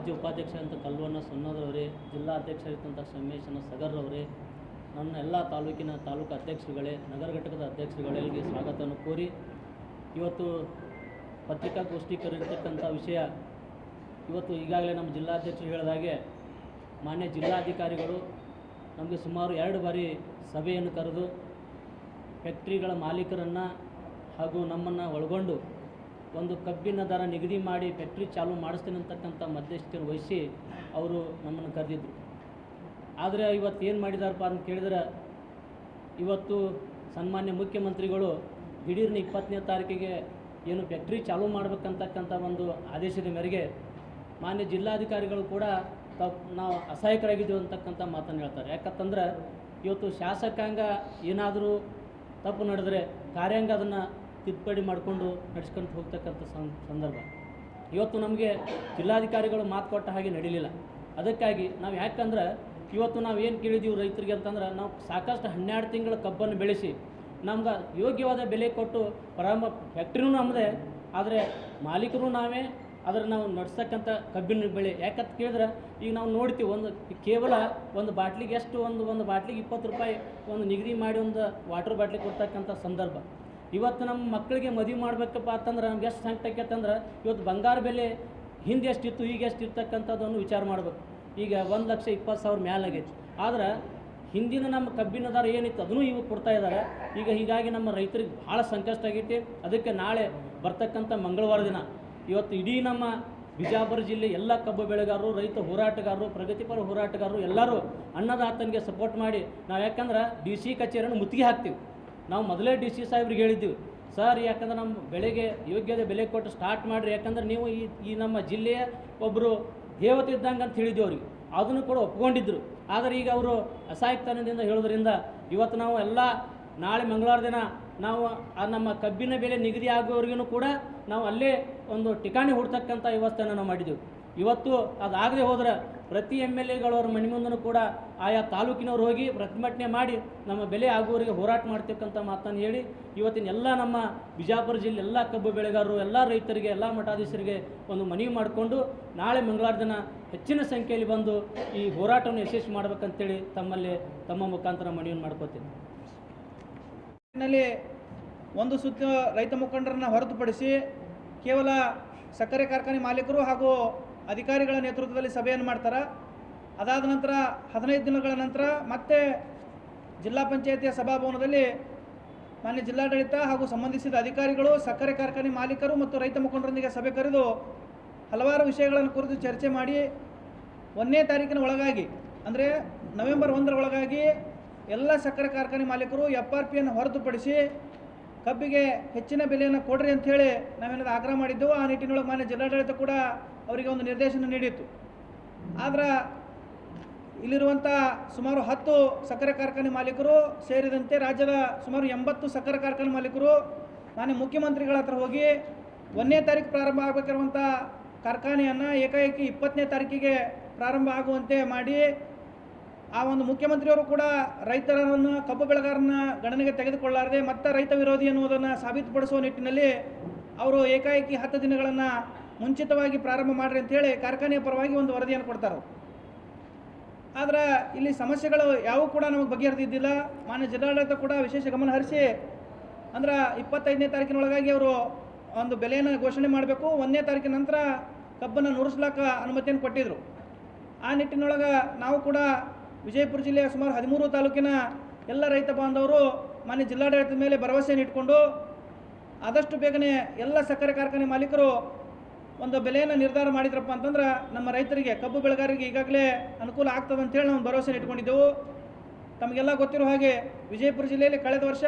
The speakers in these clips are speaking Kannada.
ರಾಜ್ಯ ಉಪಾಧ್ಯಕ್ಷರಂತ ಕಲ್ವಣ್ಣ ಸೊನ್ನದವರೇ, ಜಿಲ್ಲಾ ಅಧ್ಯಕ್ಷರಿದ್ದಂಥ ಸಂಮೇಶನ ಸಗರ್ರವರೇ, ನನ್ನ ಎಲ್ಲ ತಾಲೂಕಿನ ತಾಲೂಕು ಅಧ್ಯಕ್ಷರುಗಳೇ, ನಗರ ಘಟಕದ ಅಧ್ಯಕ್ಷರುಗಳಿಗೆ ಸ್ವಾಗತವನ್ನು ಕೋರಿ, ಇವತ್ತು ಪತ್ರಿಕಾಗೋಷ್ಠಿ ಕರೆದಿರ್ತಕ್ಕಂಥ ವಿಷಯ, ಇವತ್ತು ಈಗಾಗಲೇ ನಮ್ಮ ಜಿಲ್ಲಾಧ್ಯಕ್ಷರು ಹೇಳಿದಾಗೆ ಮಾನ್ಯ ಜಿಲ್ಲಾಧಿಕಾರಿಗಳು ನಮಗೆ ಸುಮಾರು 2 ಬಾರಿ ಸಭೆಯನ್ನು ಕರೆದು ಫ್ಯಾಕ್ಟ್ರಿಗಳ ಮಾಲೀಕರನ್ನು ಹಾಗೂ ನಮ್ಮನ್ನು ಒಳಗೊಂಡು ಒಂದು ಕಬ್ಬಿನ ದರ ನಿಗದಿ ಮಾಡಿ ಫ್ಯಾಕ್ಟ್ರಿ ಚಾಲೂ ಮಾಡಿಸ್ತೀನಿ ಅಂತಕ್ಕಂಥ ಮಧ್ಯಸ್ಥಿಕೆಯನ್ನು ವಹಿಸಿ ಅವರು ನಮ್ಮನ್ನು ಕರೆದಿದ್ದರು. ಆದರೆ ಇವತ್ತು ಏನು ಮಾಡಿದಾರಪ್ಪ ಅಂತ ಕೇಳಿದ್ರೆ, ಇವತ್ತು ಸನ್ಮಾನ್ಯ ಮುಖ್ಯಮಂತ್ರಿಗಳು ದಿಢೀರ್ನ 20ನೇ ತಾರೀಕಿಗೆ ಏನು ಫ್ಯಾಕ್ಟ್ರಿ ಚಾಲೂ ಮಾಡಬೇಕಂತಕ್ಕಂಥ ಒಂದು ಆದೇಶದ ಮೇರೆಗೆ ಮಾನ್ಯ ಜಿಲ್ಲಾಧಿಕಾರಿಗಳು ಕೂಡ ನಾವು ಅಸಹಾಯಕರಾಗಿದ್ದೀವಿ ಅಂತಕ್ಕಂಥ ಮಾತನ್ನು ಹೇಳ್ತಾರೆ. ಯಾಕಂತಂದ್ರೆ ಇವತ್ತು ಶಾಸಕಾಂಗ ಏನಾದರೂ ತಪ್ಪು ನಡೆದರೆ ಕಾರ್ಯಾಂಗ ಅದನ್ನು ತಿದ್ದುಪಡಿ ಮಾಡಿಕೊಂಡು ನಡೆಸ್ಕೊಂಡು ಹೋಗ್ತಕ್ಕಂಥ ಸಂದರ್ಭ. ಇವತ್ತು ನಮಗೆ ಜಿಲ್ಲಾಧಿಕಾರಿಗಳು ಮಾತು ಕೊಟ್ಟ ಹಾಗೆ ನಡೀಲಿಲ್ಲ. ಅದಕ್ಕಾಗಿ ನಾವು ಯಾಕಂದ್ರೆ ಇವತ್ತು ನಾವು ಏನು ಕೇಳಿದ್ದೀವಿ ರೈತರಿಗೆ ಅಂತಂದ್ರೆ, ನಾವು ಸಾಕಷ್ಟು 12 ತಿಂಗಳ ಕಬ್ಬನ್ನು ಬೆಳೆಸಿ ನಮ್ಗೆ ಯೋಗ್ಯವಾದ ಬೆಲೆ ಕೊಟ್ಟು ಪ್ರಾರಂಭ ಫ್ಯಾಕ್ಟ್ರಿನೂ ನಮ್ಮದೇ, ಆದರೆ ಮಾಲೀಕರು ನಾವೇ, ಆದರೆ ನಾವು ನಡೆಸ್ತಕ್ಕಂಥ ಕಬ್ಬಿನ ಬೆಳೆ ಯಾಕಂತ ಕೇಳಿದ್ರೆ ಈಗ ನಾವು ನೋಡ್ತೀವಿ, ಕೇವಲ ಒಂದು ಬಾಟ್ಲಿಗೆ ಎಷ್ಟು ಒಂದು ಬಾಟ್ಲಿಗೆ 20 ರೂಪಾಯಿ ಒಂದು ನಿಗದಿ ಮಾಡಿ ಒಂದು ವಾಟರ್ ಬಾಟ್ಲಿ ಕೊಡ್ತಕ್ಕಂಥ ಸಂದರ್ಭ. ಇವತ್ತು ನಮ್ಮ ಮಕ್ಕಳಿಗೆ ಮದುವೆ ಮಾಡಬೇಕಪ್ಪ ಅಂತಂದ್ರೆ ನಮ್ಗೆ ಎಷ್ಟು ಸಂಕಟ ಆಕೈತಂದ್ರೆ, ಇವತ್ತು ಬಂಗಾರ ಬೆಲೆ ಹಿಂದೆ ಎಷ್ಟಿತ್ತು ಈಗ ಎಷ್ಟು ಇರ್ತಕ್ಕಂಥದ್ದನ್ನು ವಿಚಾರ ಮಾಡಬೇಕು. ಈಗ 1,20,000 ಮೇಲಾಗೈತಿ. ಆದ್ರೆ ಹಿಂದಿನ ನಮ್ಮ ಕಬ್ಬಿನ ದರ ಏನಿತ್ತು ಅದನ್ನು ಇವು ಕೊಡ್ತಾ ಇದ್ದಾರೆ. ಈಗ ಹೀಗಾಗಿ ನಮ್ಮ ರೈತರಿಗೆ ಭಾಳ ಸಂಕಷ್ಟ ಆಗೈತಿ. ಅದಕ್ಕೆ ನಾಳೆ ಬರ್ತಕ್ಕಂಥ ಮಂಗಳವಾರ ದಿನ ಇವತ್ತು ಇಡೀ ನಮ್ಮ ಬಿಜಾಪುರ ಜಿಲ್ಲೆ ಎಲ್ಲ ಕಬ್ಬು ಬೆಳೆಗಾರರು, ರೈತ ಹೋರಾಟಗಾರರು, ಪ್ರಗತಿಪರ ಹೋರಾಟಗಾರರು ಎಲ್ಲರೂ ಅನ್ನದಾತನಿಗೆ ಸಪೋರ್ಟ್ ಮಾಡಿ ನಾವು, ಯಾಕಂದ್ರೆ DC ಕಚೇರಿಯನ್ನು ಮುತ್ತಿಗೆ ಹಾಕ್ತೀವಿ. ನಾವು ಮೊದಲೇ DC ಸಾಹೇಬ್ರಿಗೆ ಹೇಳಿದ್ದೀವಿ, ಸರ್ ಯಾಕಂದ್ರೆ ನಮ್ಮ ಬೆಳೆಗೆ ಯೋಗ್ಯದ ಬೆಲೆ ಕೊಟ್ಟು ಸ್ಟಾರ್ಟ್ ಮಾಡಿರಿ, ಯಾಕಂದ್ರೆ ನೀವು ಈ ನಮ್ಮ ಜಿಲ್ಲೆಯ ಒಬ್ಬರು ದೇವತೆ ಇದ್ದಂಗೆ ಅಂತ ಹೇಳಿದ್ದೀವಿ ಅವ್ರಿಗೆ. ಅದನ್ನು ಕೂಡ ಒಪ್ಕೊಂಡಿದ್ದರು. ಆದರೆ ಈಗ ಅವರು ಅಸಹಾಯಕತನದಿಂದ ಹೇಳೋದ್ರಿಂದ ಇವತ್ತು ನಾವು ಎಲ್ಲ ನಾಳೆ ಮಂಗಳವಾರ ದಿನ ನಾವು ನಮ್ಮ ಕಬ್ಬಿನ ಬೆಲೆ ನಿಗದಿ ಆಗೋವರೆಗೂ ಕೂಡ ನಾವು ಅಲ್ಲೇ ಒಂದು ಠಿಕಾಣಿ ಹುಡ್ತಕ್ಕಂಥ ವ್ಯವಸ್ಥೆಯನ್ನು ನಾವು ಮಾಡಿದ್ದೆವು. ಇವತ್ತು ಅದಾಗದೆ ಹೋದ್ರೆ ಪ್ರತಿ MLAಗಳವ್ರ ಮನೆ ಮುಂದೂ ಕೂಡ ಆಯಾ ತಾಲೂಕಿನವ್ರು ಹೋಗಿ ಪ್ರತಿಭಟನೆ ಮಾಡಿ ನಮ್ಮ ಬೆಲೆ ಆಗುವವರಿಗೆ ಹೋರಾಟ ಮಾಡ್ತಕ್ಕಂಥ ಮಾತನ್ನು ಹೇಳಿ, ಇವತ್ತಿನ ಎಲ್ಲ ನಮ್ಮ ಬಿಜಾಪುರ ಜಿಲ್ಲೆ ಎಲ್ಲ ಕಬ್ಬು ಬೆಳೆಗಾರರು, ಎಲ್ಲ ರೈತರಿಗೆ, ಎಲ್ಲ ಮಠಾಧೀಶರಿಗೆ ಒಂದು ಮನವಿ ಮಾಡಿಕೊಂಡು ನಾಳೆ ಮಂಗಳವಾರ ದಿನ ಹೆಚ್ಚಿನ ಸಂಖ್ಯೆಯಲ್ಲಿ ಬಂದು ಈ ಹೋರಾಟವನ್ನು ಯಶಸ್ವಿ ಮಾಡಬೇಕಂತೇಳಿ ತಮ್ಮ ಮುಖಾಂತರ ಮನವಿಯನ್ನು ಮಾಡ್ಕೋತೀನಿ. ಒಂದು ಸುತ್ತ ರೈತ ಮುಖಂಡರನ್ನು ಹೊರತುಪಡಿಸಿ ಕೇವಲ ಸಕ್ಕರೆ ಕಾರ್ಖಾನೆ ಮಾಲೀಕರು ಹಾಗೂ ಅಧಿಕಾರಿಗಳ ನೇತೃತ್ವದಲ್ಲಿ ಸಭೆಯನ್ನು ಮಾಡ್ತಾರೆ. ಅದಾದ ನಂತರ 15 ದಿನಗಳ ನಂತರ ಮತ್ತೆ ಜಿಲ್ಲಾ ಪಂಚಾಯತಿಯ ಸಭಾಭವನದಲ್ಲಿ ಮಾನ್ಯ ಜಿಲ್ಲಾಡಳಿತ ಹಾಗೂ ಸಂಬಂಧಿಸಿದ ಅಧಿಕಾರಿಗಳು, ಸಕ್ಕರೆ ಕಾರ್ಖಾನೆ ಮಾಲೀಕರು ಮತ್ತು ರೈತ ಮುಖಂಡರೊಂದಿಗೆ ಸಭೆ ಕರೆದು ಹಲವಾರು ವಿಷಯಗಳನ್ನು ಕುರಿತು ಚರ್ಚೆ ಮಾಡಿ 1ನೇ ತಾರೀಕಿನ ಒಳಗಾಗಿ, ಅಂದರೆ ನವೆಂಬರ್ 1ರ ಒಳಗಾಗಿ ಎಲ್ಲ ಸಕ್ಕರೆ ಕಾರ್ಖಾನೆ ಮಾಲೀಕರು FRPಯನ್ನು ಹೊರತುಪಡಿಸಿ ಕಬ್ಬಿಗೆ ಹೆಚ್ಚಿನ ಬೆಲೆಯನ್ನು ಕೊಡ್ರಿ ಅಂಥೇಳಿ ನಾವೇನಾದ್ರು ಆಗ್ರಹ ಮಾಡಿದ್ದೆವು. ಆ ನಿಟ್ಟಿನೊಳಗೆ ಮಾನ್ಯ ಜಿಲ್ಲಾಡಳಿತ ಕೂಡ ಅವರಿಗೆ ಒಂದು ನಿರ್ದೇಶನ ನೀಡಿತ್ತು. ಆದರೆ ಇಲ್ಲಿರುವಂಥ ಸುಮಾರು 10 ಸಕ್ಕರೆ ಕಾರ್ಖಾನೆ ಮಾಲೀಕರು ಸೇರಿದಂತೆ ರಾಜ್ಯದ ಸುಮಾರು 80 ಸಕ್ಕರೆ ಕಾರ್ಖಾನೆ ಮಾಲೀಕರು ಮಾನ್ಯ ಮುಖ್ಯಮಂತ್ರಿಗಳ ಹತ್ರ ಹೋಗಿ 1ನೇ ತಾರೀಕು ಪ್ರಾರಂಭ ಆಗಬೇಕಿರುವಂಥ ಕಾರ್ಖಾನೆಯನ್ನು ಏಕಾಏಕಿ 20ನೇ ತಾರೀಕಿಗೆ ಪ್ರಾರಂಭ ಆಗುವಂತೆ ಮಾಡಿ, ಆ ಒಂದು ಮುಖ್ಯಮಂತ್ರಿಯವರು ಕೂಡ ರೈತರನ್ನು, ಕಬ್ಬು ಬೆಳೆಗಾರರನ್ನ ಗಣನೆಗೆ ತೆಗೆದುಕೊಳ್ಳಾರದೆ ಮತ್ತೆ ರೈತ ವಿರೋಧಿ ಎನ್ನುವುದನ್ನು ಸಾಬೀತುಪಡಿಸುವ ನಿಟ್ಟಿನಲ್ಲಿ ಅವರು ಏಕಾಏಕಿ 10 ದಿನಗಳನ್ನು ಮುಂಚಿತವಾಗಿ ಪ್ರಾರಂಭ ಮಾಡಿರಿ ಅಂಥೇಳಿ ಕಾರ್ಖಾನೆಯ ಪರವಾಗಿ ಒಂದು ವರದಿಯನ್ನು ಕೊಡ್ತಾರೆ. ಆದರೆ ಇಲ್ಲಿ ಸಮಸ್ಯೆಗಳು ಯಾವುವು ಕೂಡ ನಮಗೆ ಬಗೆಹರಿದಿದ್ದಿಲ್ಲ. ಮಾನ್ಯ ಜಿಲ್ಲಾಡಳಿತ ಕೂಡ ವಿಶೇಷ ಗಮನ ಹರಿಸಿ, ಅಂದ್ರೆ 25ನೇ ತಾರೀಕಿನೊಳಗಾಗಿ ಅವರು ಒಂದು ಬೆಲೆಯನ್ನು ಘೋಷಣೆ ಮಾಡಬೇಕು, 1ನೇ ತಾರೀಕಿನ ನಂತರ ಕಬ್ಬನ್ನು ನುರಿಸ್ಲಾಕ ಅನುಮತಿಯನ್ನು ಕೊಟ್ಟಿದ್ದರು. ಆ ನಿಟ್ಟಿನೊಳಗೆ ನಾವು ಕೂಡ ವಿಜಯಪುರ ಜಿಲ್ಲೆಯ ಸುಮಾರು 13 ತಾಲೂಕಿನ ಎಲ್ಲ ರೈತ ಬಾಂಧವರು ಮಾನ್ಯ ಜಿಲ್ಲಾಡಳಿತದ ಮೇಲೆ ಭರವಸೆಯನ್ನು ಇಟ್ಕೊಂಡು ಆದಷ್ಟು ಬೇಗನೆ ಎಲ್ಲ ಸಕ್ಕರೆ ಕಾರ್ಖಾನೆ ಮಾಲೀಕರು ಒಂದು ಬೆಲೆಯನ್ನು ನಿರ್ಧಾರ ಮಾಡಿದ್ರಪ್ಪ ಅಂತಂದ್ರೆ ನಮ್ಮ ರೈತರಿಗೆ, ಕಬ್ಬು ಬೆಳೆಗಾರರಿಗೆ ಈಗಾಗಲೇ ಅನುಕೂಲ ಆಗ್ತದೆ ಅಂತೇಳಿ ನಾವು ಭರವಸೆಯನ್ನು ಇಟ್ಕೊಂಡಿದ್ದೆವು. ತಮಗೆಲ್ಲ ಗೊತ್ತಿರೋ ಹಾಗೆ ವಿಜಯಪುರ ಜಿಲ್ಲೆಯಲ್ಲಿ ಕಳೆದ ವರ್ಷ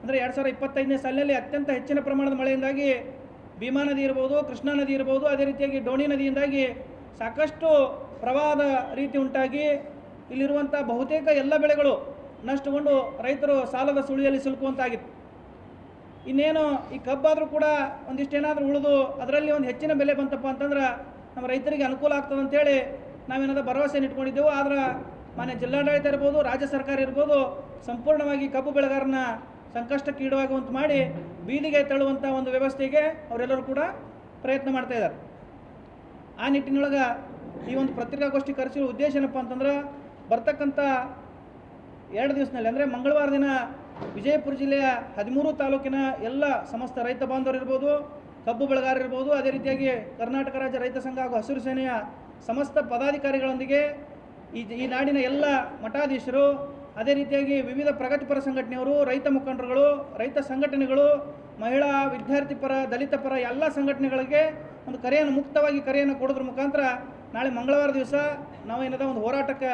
ಅಂದರೆ 2025ನೇ ಸಾಲಿನಲ್ಲಿ ಅತ್ಯಂತ ಹೆಚ್ಚಿನ ಪ್ರಮಾಣದ ಮಳೆಯಿಂದಾಗಿ ಭೀಮಾ ನದಿ ಇರ್ಬೋದು, ಕೃಷ್ಣಾ ನದಿ ಇರ್ಬೋದು, ಅದೇ ರೀತಿಯಾಗಿ ಡೋಣಿ ನದಿಯಿಂದಾಗಿ ಸಾಕಷ್ಟು ಪ್ರವಾಹದ ರೀತಿ ಉಂಟಾಗಿ ಇಲ್ಲಿರುವಂಥ ಬಹುತೇಕ ಎಲ್ಲ ಬೆಳೆಗಳು ನಷ್ಟಗೊಂಡು ರೈತರು ಸಾಲದ ಸುಳಿಯಲ್ಲಿ ಸಿಲುಕುವಂತಾಗಿತ್ತು. ಇನ್ನೇನು ಈ ಕಬ್ಬಾದರೂ ಕೂಡ ಒಂದಿಷ್ಟೇನಾದರೂ ಉಳಿದು ಅದರಲ್ಲಿ ಒಂದು ಹೆಚ್ಚಿನ ಬೆಲೆ ಬಂತಪ್ಪ ಅಂತಂದ್ರೆ ನಮ್ಮ ರೈತರಿಗೆ ಅನುಕೂಲ ಆಗ್ತದೆ ಅಂತೇಳಿ ನಾವೇನಾದರೂ ಭರವಸೆಯನ್ನು ಇಟ್ಕೊಂಡಿದ್ದೆವು. ಆದರೆ ಮಾನ್ಯ ಜಿಲ್ಲಾಡಳಿತ ಇರ್ಬೋದು, ರಾಜ್ಯ ಸರ್ಕಾರ ಇರ್ಬೋದು, ಸಂಪೂರ್ಣವಾಗಿ ಕಬ್ಬು ಬೆಳೆಗಾರನ ಸಂಕಷ್ಟಕ್ಕೆ ಈಡಾಗುವಂತೆ ಮಾಡಿ ಬೀದಿಗೆ ತಳ್ಳುವಂಥ ಒಂದು ವ್ಯವಸ್ಥೆಗೆ ಅವರೆಲ್ಲರೂ ಕೂಡ ಪ್ರಯತ್ನ ಮಾಡ್ತಾಯಿದ್ದಾರೆ. ಆ ನಿಟ್ಟಿನೊಳಗೆ ಈ ಒಂದು ಪತ್ರಿಕಾಗೋಷ್ಠಿ ಕರೆಸಿರೋ ಉದ್ದೇಶ ಏನಪ್ಪ ಅಂತಂದ್ರೆ ಬರ್ತಕ್ಕಂಥ 2 ದಿವಸದಲ್ಲಿ ಅಂದರೆ ಮಂಗಳವಾರ ದಿನ ವಿಜಯಪುರ ಜಿಲ್ಲೆಯ 13 ತಾಲೂಕಿನ ಎಲ್ಲ ಸಮಸ್ತ ರೈತ ಬಾಂಧವರು ಇರ್ಬೋದು, ಕಬ್ಬು ಬೆಳೆಗಾರರು ಇರ್ಬೋದು, ಅದೇ ರೀತಿಯಾಗಿ ಕರ್ನಾಟಕ ರಾಜ್ಯ ರೈತ ಸಂಘ ಹಾಗೂ ಹಸಿರು ಸೇನೆಯ ಸಮಸ್ತ ಪದಾಧಿಕಾರಿಗಳೊಂದಿಗೆ ಈ ನಾಡಿನ ಎಲ್ಲ ಮಠಾಧೀಶರು, ಅದೇ ರೀತಿಯಾಗಿ ವಿವಿಧ ಪ್ರಗತಿಪರ ಸಂಘಟನೆಯವರು, ರೈತ ಮುಖಂಡರುಗಳು, ರೈತ ಸಂಘಟನೆಗಳು, ಮಹಿಳಾ, ವಿದ್ಯಾರ್ಥಿ ಪರ, ದಲಿತ ಪರ ಎಲ್ಲ ಸಂಘಟನೆಗಳಿಗೆ ಒಂದು ಮುಕ್ತವಾಗಿ ಕರೆಯನ್ನು ಕೊಡೋದ್ರ ಮುಖಾಂತರ ನಾಳೆ ಮಂಗಳವಾರ ದಿವಸ ನಾವೇನದ ಒಂದು ಹೋರಾಟಕ್ಕೆ